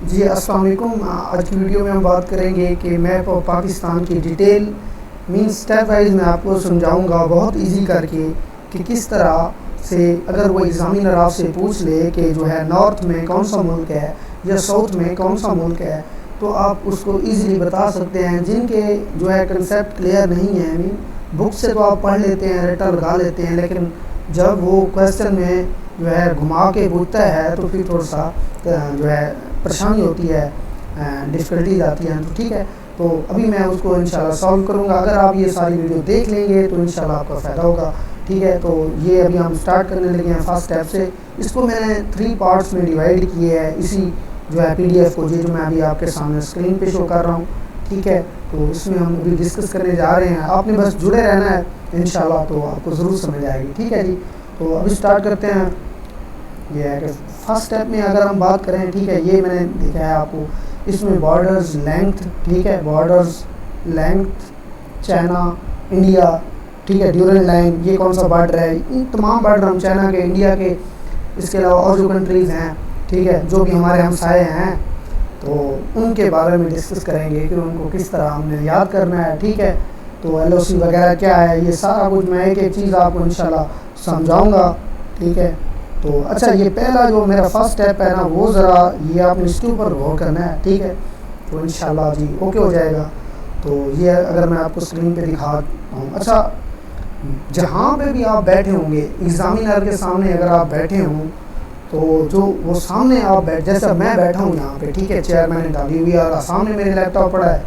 जी अस्सलाम वालेकुम। आज की वीडियो में हम बात करेंगे कि मैप ऑफ पाकिस्तान की डिटेल मीन्स स्टेप वाइज मैं आपको समझाऊंगा बहुत इजी करके कि किस तरह से अगर वो एग्ज़ामिनर आपसे पूछ ले कि जो है नॉर्थ में कौन सा मुल्क है या साउथ में कौन सा मुल्क है, तो आप उसको इजीली बता सकते हैं। जिनके जो है कंसेप्ट क्लियर नहीं है, मीन बुक से तो आप पढ़ लेते हैं, रटा लगा लेते हैं, लेकिन जब वो क्वेश्चन में जो है घुमा के पूछता है तो फिर थोड़ा सा जो है परेशानी होती है, डिफ़िकल्टीज आती हैं। तो ठीक है, तो अभी मैं उसको इंशाल्लाह सॉल्व करूँगा। अगर आप ये सारी वीडियो देख लेंगे तो इंशाल्लाह आपका फ़ायदा होगा। ठीक है, तो ये अभी हम स्टार्ट करने लगे हैं फर्स्ट स्टेप से। इसको मैंने 3 पार्ट्स में डिवाइड किए है, इसी जो है PDF को, जो मैं अभी आपके सामने स्क्रीन पे शो कर रहा हूँ। ठीक है, तो इसमें हम अभी डिस्कस करने जा रहे हैं। आपने बस जुड़े रहना है इंशाल्लाह, तो आपको ज़रूर समझ आएगी। ठीक है जी, तो अभी स्टार्ट करते हैं। ये है कि फर्स्ट स्टेप में अगर हम बात करें, ठीक है, ये मैंने दिखाया आपको, इसमें बॉर्डर्स लेंथ, ठीक है, बॉर्डर्स लेंथ, चाइना, इंडिया, ठीक है, ड्यूरेंट लाइन, ये कौन सा बॉर्डर है, इन तमाम बॉर्डर हम चाइना के, इंडिया के, इसके अलावा और जो कंट्रीज़ हैं, ठीक है, जो भी हमारे हमसाए हैं, तो उनके बारे में डिस्कस करेंगे कि उनको किस तरह हमने याद करना है। ठीक है, तो LOC वगैरह क्या है, ये सारा कुछ मैं एक एक चीज़ आपको इंशाल्लाह समझाऊँगा। ठीक है, तो अच्छा, ये पहला जो मेरा फर्स्ट स्टेप है ना, वो ज़रा ये आपने इसके ऊपर गौर करना है। ठीक है, तो इंशाल्लाह जी ओके हो जाएगा। तो ये अगर मैं आपको स्क्रीन पे दिखाता हूँ, अच्छा, जहाँ पे भी आप बैठे होंगे एग्ज़ामिनर के सामने अगर आप बैठे हों, तो जो वो सामने आप जैसे मैं बैठा हूँ यहाँ पे, ठीक है, चेयर मैंने डाली हुई है और सामने मेरे लैपटॉप पड़ा है,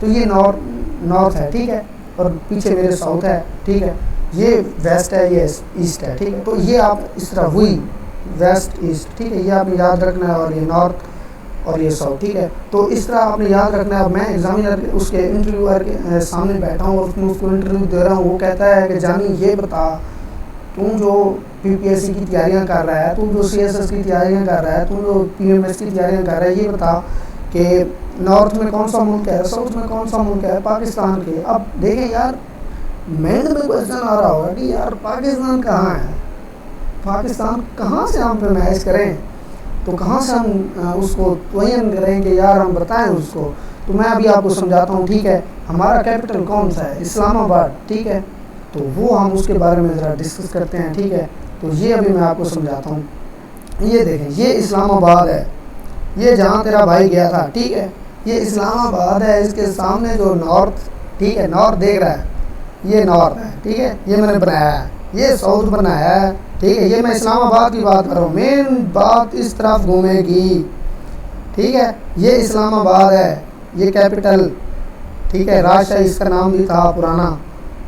तो ये नॉर्थ है। ठीक है, और पीछे मेरे साउथ है। ठीक है, ये वेस्ट है, ये ईस्ट है। ठीक है, तो ये आप इस तरह हुई वेस्ट ईस्ट, ठीक है, ये आपने याद रखना है, और ये नॉर्थ और ये साउथ। ठीक है, तो इस तरह आपने याद रखना है। अब मैं एग्ज़ामिनर उसके इंटरव्यूअर के सामने बैठा हूँ और उसमें उसको इंटरव्यू दे रहा हूँ। वो कहता है कि जानी ये बता, तू जो PPSC की तैयारियाँ कर रहा है, तू जो CSS की तैयारियाँ कर रहा है, तू जो PMS की तैयारियाँ कर रहा है, ये बता कि नॉर्थ में कौन सा मुल्क है, साउथ में कौन सा मुल्क है पाकिस्तान के। अब देखें यार, मेरे में क्वेश्चन आ रहा होगा कि यार पाकिस्तान कहाँ है, पाकिस्तान कहाँ से हम फरमाइश करें, तो कहाँ से हम उसको तयन करें कि यार हम बताएं उसको। तो मैं अभी आपको समझाता हूँ। ठीक है, हमारा कैपिटल कौन सा है, इस्लामाबाद। ठीक है, तो वो हम उसके बारे में ज़रा डिस्कस करते हैं। ठीक है, तो ये अभी मैं आपको समझाता हूँ। ये देखें, ये इस्लामाबाद है, ये जहाँ तेरा भाई गया था। ठीक है, ये इस्लामाबाद है, इसके सामने जो नॉर्थ, ठीक है, नॉर्थ देख रहा है, ये नॉर्थ है। ठीक है, ये मैंने बनाया है, ये साउथ बनाया है। ठीक है, ये मैं इस्लामाबाद की बात कर रहा हूँ, मेन बात इस तरफ घूमेगी। ठीक है, ये इस्लामाबाद है, ये कैपिटल। ठीक है, राजशाही इसका नाम भी था पुराना।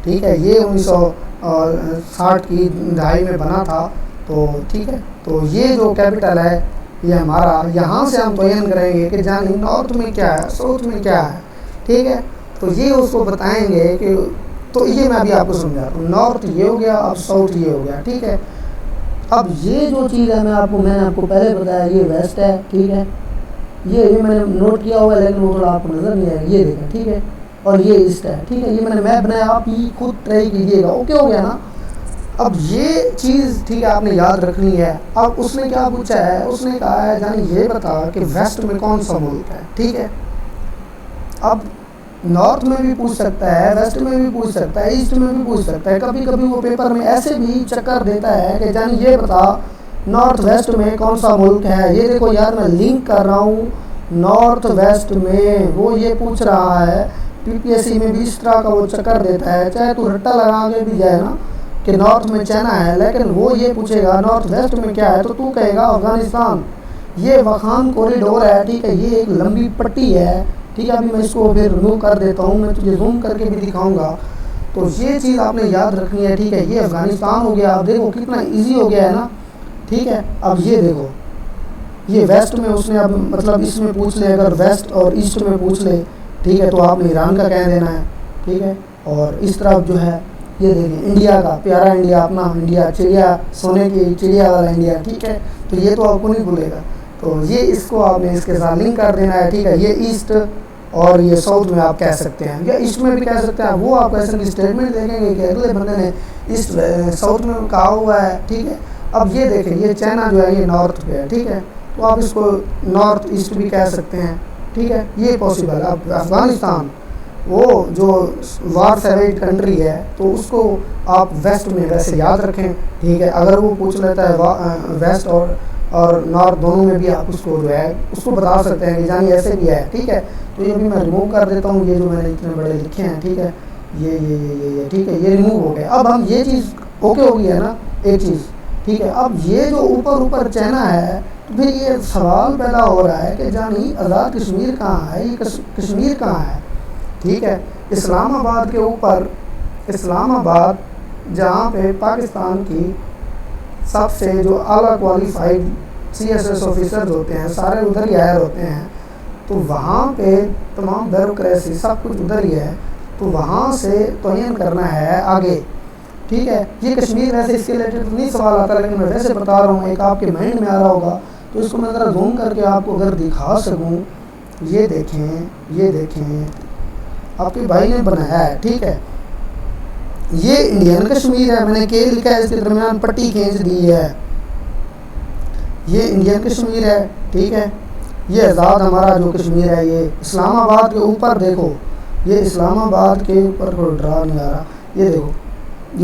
ठीक है, ये 1960 की दहाई में बना था। तो ठीक है, तो ये जो कैपिटल है ये हमारा, यहाँ से हम तयन करेंगे कि जानी नॉर्थ में क्या है, साउथ में क्या है। ठीक है, तो ये उसको बताएंगे कि, तो ये मैं अभी आपको समझाता हूँ। नॉर्थ ये हो गया, अब साउथ ये हो गया। ठीक है, अब ये जो चीज़ है मैंने आपको पहले बताया, ये वेस्ट है। ठीक है, ये मैंने नोट किया हुआ है, लेकिन वो थोड़ा आपको नज़र नहीं आएगा, ये देखा। ठीक है, और ये ईस्ट है। ठीक है, ये मैंने मैप बनाया, आप ये खुद ट्राई कीजिएगा। ओके हो गया ना। अब ये चीज़, ठीक है, आपने याद रखनी है। अब उसने क्या पूछा है, उसने कहा है जानी ये बता कि वेस्ट में कौन सा मुल्क है। ठीक है, अब नॉर्थ में भी पूछ सकता है, वेस्ट में भी पूछ सकता है, ईस्ट में भी पूछ सकता है। कभी कभी वो पेपर में ऐसे भी चक्कर देता है कि जानी ये बता नॉर्थ वेस्ट में कौन सा मुल्क है। ये देखो यार, मैं लिंक कर रहा हूँ नॉर्थ वेस्ट में, वो ये पूछ रहा है। PPSC में भी इस तरह का वो चक्कर देता है, चाहे तू रट्टा लगा के भी जाए ना कि नॉर्थ में चाइना है, लेकिन वो ये पूछेगा नॉर्थ वेस्ट में क्या है, तो तू कहेगा अफ़गानिस्तान। ये वखान कॉरिडोर है। ठीक है, ये एक लंबी पट्टी है। ठीक है, अभी मैं इसको फिर रिमूव कर देता हूँ, मैं तुझे जूम करके भी दिखाऊंगा। तो ये चीज़ आपने याद रखनी है। ठीक है, ये अफ़गानिस्तान हो गया। अब देखो कितना इजी हो गया है ना। ठीक है, अब ये देखो, ये वेस्ट में उसने, अब मतलब इसमें पूछ ले, अगर वेस्ट और ईस्ट में पूछ ले, ठीक है, तो आपने ईरान का कह देना है। ठीक है, और इस तरफ जो है, ये देखिए इंडिया का, प्यारा इंडिया, अपना इंडिया, चिड़िया, सोने की चिड़िया वाला इंडिया। ठीक है, तो ये तो आपको नहीं भूलेगा। तो ये इसको आपने इसके साथ लिंक कर देना है। ठीक है, ये ईस्ट और ये साउथ में आप कह सकते हैं, या ईस्ट में भी कह सकते हैं। वो आप क्वेश्चन की स्टेटमेंट देखेंगे कि अगले बंदे ने ईस्ट साउथ में कहा हुआ है। ठीक है, अब ये देखें, ये चाइना जो है ये नॉर्थ पे है। ठीक है, तो आप इसको नॉर्थ ईस्ट भी कह सकते हैं, ठीक है, ये पॉसिबल है। अब अफ़गानिस्तान वो जो वार सेवेज कंट्री है तो उसको आप वेस्ट में वैसे याद रखें, ठीक है। अगर वो पूछ लेता है वेस्ट और नॉर्थ दोनों में भी आप उसको जो है उसको बता सकते हैं कि जानी ऐसे भी है, ठीक है। तो ये भी मैं रिमूव कर देता हूँ, ये जो मैंने इतने बड़े लिखे हैं, ठीक है, ये ठीक है, ये रिमूव हो गया। अब हम ये चीज़ ओके हो गई है ना, एक चीज़, ठीक है। अब ये जो ऊपर चाइना है, तो फिर ये सवाल पैदा हो रहा है कि जानी आज़ाद कश्मीर कहाँ है, ये कश्मीर कहाँ है, ठीक है। इस्लामाबाद के ऊपर, इस्लामाबाद जहाँ पे पाकिस्तान की सबसे जो आला क्वालिफाइड CSS ऑफिसर्स होते हैं सारे उधर ही हायर होते हैं, तो वहाँ पे तमाम ब्यूरोक्रेसी सब कुछ उधर ही है, तो वहाँ से तयन करना है आगे, ठीक है। ये कश्मीर वैसे इसके रिलेटेड नहीं सवाल आता, लेकिन मैं वैसे बता रहा हूँ, एक आपके माइंड में आ रहा होगा, तो इसको मैं ज़रा जूम करके आपको अगर दिखा सकूँ, ये देखें आपके भाई ने बनाया है, ठीक है। ये इंडियन कश्मीर है, मैंने के लिखा है, इसके दरमियान पट्टी खींच दी है, ये इंडियन कश्मीर है, ठीक है। ये आज़ाद हमारा जो कश्मीर है, ये इस्लामाबाद के ऊपर देखो, ये इस्लामाबाद के ऊपर कोई ड्रा नहीं आ रहा, ये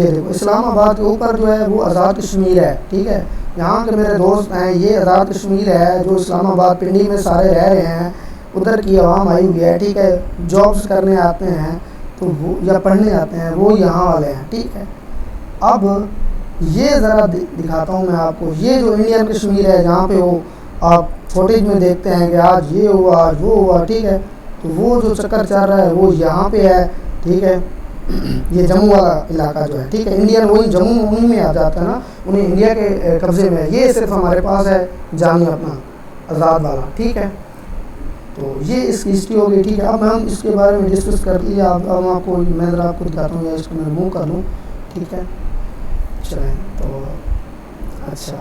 देखो इस्लामाबाद के ऊपर जो है वो आज़ाद कश्मीर है, ठीक है। यहाँ के मेरे दोस्त हैं, ये आज़ाद कश्मीर है जो इस्लामाबाद पिंडी में सारे रह रहे हैं, उधर की आवाम आई हुई है, ठीक है। जॉब्स करने आते हैं तो वो या पढ़ने आते हैं, वो यहाँ वाले हैं, ठीक है। अब ये ज़रा दिखाता हूँ मैं आपको, ये जो इंडियन कश्मीर है जहाँ पे वो आप फुटेज में देखते हैं कि आज ये हुआ आज वो हुआ, ठीक है। तो वो जो चक्कर चल रहा है वो यहाँ पे है, ठीक है। ये जम्मू वाला इलाका जो है, ठीक है, इंडियन वही जम्मू उन्हीं में आ जाता है ना, उन्हें इंडिया के कब्जे में, ये सिर्फ हमारे पास है जानी अपना आज़ाद वाला, ठीक है। तो ये इसकी हिस्ट्री हो गई, ठीक है। अब हम इसके बारे में डिस्कस कर लिया, अब आपको मैं ज़रा आपको दिखाता हूँ, या इसको मैं रिमूव कर लूँ, ठीक है। चलें तो अच्छा,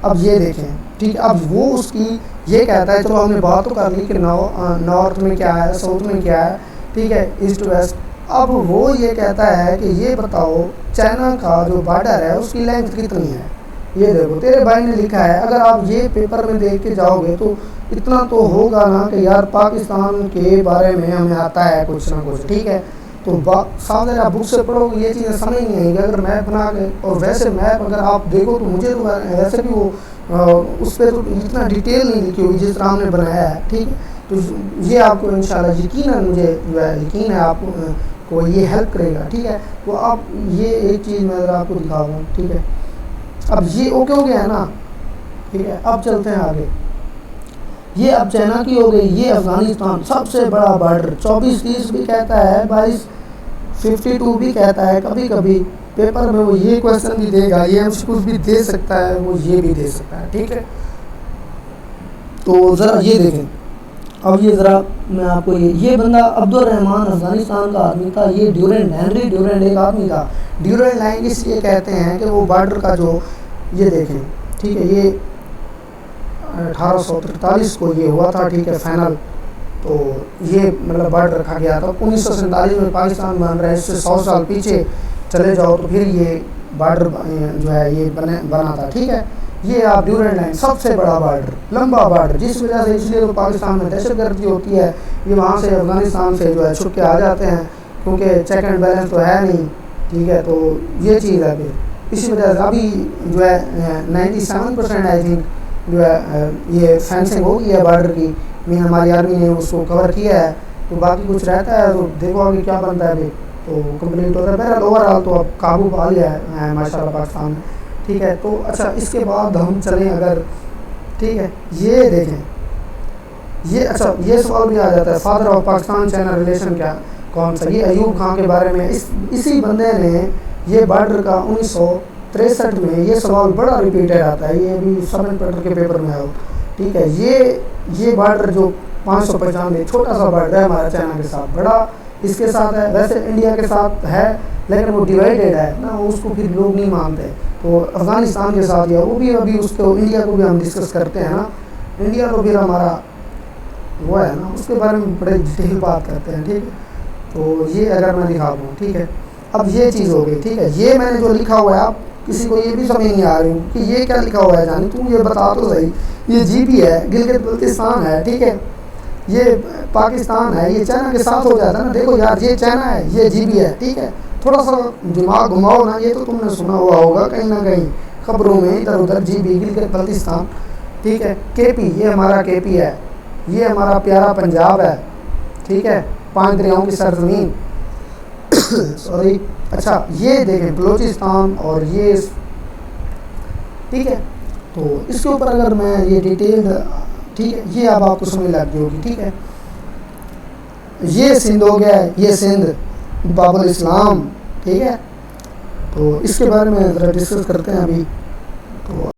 अब ये देखें, ठीक है। अब वो उसकी ये कहता है, चलो हमने बात तो कर ली कि नॉर्थ में क्या है, साउथ में क्या है, ठीक है, ईस्ट वेस्ट। अब वो ये कहता है कि ये बताओ चाइना का जो बॉर्डर है उसकी लेंथ कितनी है। ये देखो तेरे भाई ने लिखा है, अगर आप ये पेपर में देख के जाओगे तो इतना तो होगा ना कि यार पाकिस्तान के बारे में हमें आता है कुछ ना कुछ, ठीक है। तो साफ आप बुक से पढ़ोगे ये चीज़ें समझ नहीं आएंगी अगर मैप बना के, और वैसे मैप अगर आप देखो तो मुझे तो वैसे भी वो उस पर तो इतना डिटेल नहीं लिखी हुई जिस तरह हमने बनाया है, ठीक है। तो ये आपको इंशाल्लाह यकीन है, मुझे यकीन है आपको को ये हेल्प करेगा, ठीक है। तो अब ये एक चीज़ मैं ज़रा आपको दिखाऊँ, ठीक है। अब ये ओके हो गया है ना, ठीक है। अब चलते हैं आगे, ये अब चाइना की हो गई, ये अफ़गानिस्तान सबसे बड़ा बॉर्डर, 24-30 भी कहता है, 22-52 भी कहता है, कभी कभी पेपर में वो ये क्वेश्चन भी देगा, ये MCQ भी दे सकता है, वो ये भी दे सकता है, ठीक है। तो ज़रा ये देखें, अब ये ज़रा मैं आपको ये बंदा अब्दुल रहमान अफ़गानिस्तान का आदमी था, ये हेनरी ड्यूरेंट एक आदमी था। ड्यूरेंट लाइन इसलिए कहते हैं कि वो बॉर्डर का जो ये देखें, ठीक है, ये 1843 को ये हुआ था, ठीक है, फाइनल। तो ये मतलब बॉर्डर रखा गया था। 1947 में पाकिस्तान बन रहा है, इससे 100 साल पीछे चले जाओ तो फिर ये बॉर्डर जो है ये बना था, ठीक है। ये आप ड्यूरेंट लाइन सबसे बड़ा बॉर्डर, लंबा बॉर्डर, जिस वजह से इसलिए तो पाकिस्तान में दहशतगर्दी होती है, ये वहाँ से अफ़गानिस्तान से जो है छुप के आ जाते हैं, क्योंकि चेक एंड बैलेंस तो है नहीं, ठीक है। तो ये चीज़ है, फिर इसी वजह से अभी जो है 97% आई थिंक जो है ये फेंसिंग हो गई है बॉर्डर की, हमारी आर्मी ने उसको कवर किया है। तो बाकी कुछ रहता है तो देखो अभी क्या बनता है, अभी तो कंप्लीट होता है। बहरहाल ओवरऑल तो अब काबू पा लिया है माशाल्लाह पाकिस्तान में, ठीक है। तो अच्छा, इसके बाद हम चलें अगर, ठीक है, ये देखें, ये अच्छा ये सवाल भी आ जाता है, father of Pakistan China relation क्या कौन सा, ये अयूब खान के बारे में। इसी बंदे ने ये बॉर्डर का 1963 में ये सवाल बड़ा रिपीटेड आता है, ये भी सब इंस्पेक्टर के पेपर में आया, ठीक है। ये बॉर्डर जो 595 छोटा सा बॉर्डर है हमारा चाइना के साथ, बड़ा इसके साथ है, वैसे इंडिया के साथ है लेकिन वो डिवाइडेड है ना, उसको फिर लोग नहीं मानते। तो अफ़गानिस्तान के साथ या वो भी अभी उसको इंडिया को भी हम डिस्कस करते हैं ना, इंडिया तो फिर हमारा वो है ना, उसके बारे में बड़े डिटेल बात करते हैं, ठीक है। तो ये अगर मैं दिखा दूँ, ठीक है, अब ये चीज़ हो गई, ठीक है। ये मैंने जो लिखा हुआ है, आप किसी को ये भी समझ नहीं आ रही कि ये क्या लिखा हुआ है, जानी तुम ये बता तो सही। ये GB है, गिलगित बल्तिस्तान है, ठीक है, ये पाकिस्तान है, ये चाइना के साथ हो जाता है ना। देखो यार, ये चाइना है, ये GB है, ठीक है। थोड़ा सा दिमाग घुमाओ ना, ये तो तुमने सुना हुआ होगा कहीं ना कहीं खबरों में इधर उधर, GB गिलगित बल्तिस्तान, ठीक है। KP, ये हमारा KP है, ये हमारा प्यारा पंजाब है, ठीक है, 5 दरियाओं की सरजमीन सॉरी। अच्छा, ये देखें बलूचिस्तान और ये, ठीक है। तो इसके ऊपर अगर मैं ये डिटेल, ठीक है, ये अब आपको समझ लग गई होगी, ठीक है। ये सिंध हो गया, ये सिंध बाबुल इस्लाम, ठीक है। तो इसके बारे में ज़रा डिस्कस करते हैं अभी। तो